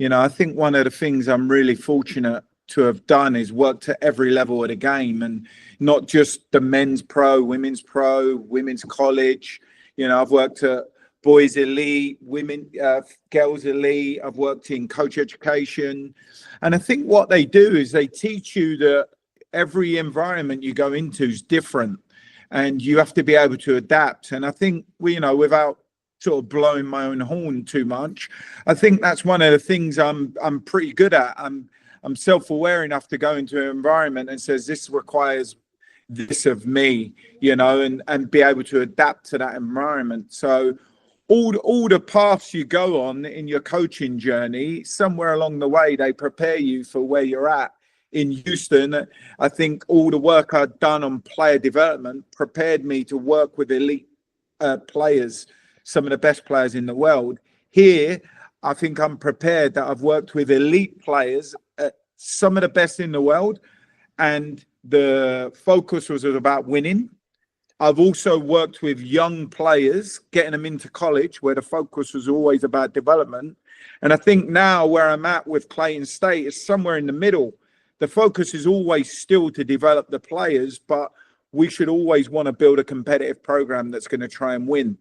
I think one of the things I'm really fortunate to have done is worked at every level of the game, and not just the men's pro, women's college. I've worked at boys elite, girls elite. I've worked in coach education. And I think what they do is they teach you that every environment you go into is different, and you have to be able to adapt. And I think, without sort of blowing my own horn too much, I think that's one of the things I'm pretty good at. I'm self-aware enough to go into an environment and says, this requires this of me, and be able to adapt to that environment. So all the paths you go on in your coaching journey, somewhere along the way, they prepare you for where you're at. In Houston, I think all the work I'd done on player development prepared me to work with elite players, some of the best players in the world. Here, I think I'm prepared that I've worked with elite players, some of the best in the world, and the focus was about winning. I've also worked with young players, getting them into college, where the focus was always about development. And I think now where I'm at with Clayton State is somewhere in the middle. The focus is always still to develop the players, but we should always want to build a competitive program that's going to try and win.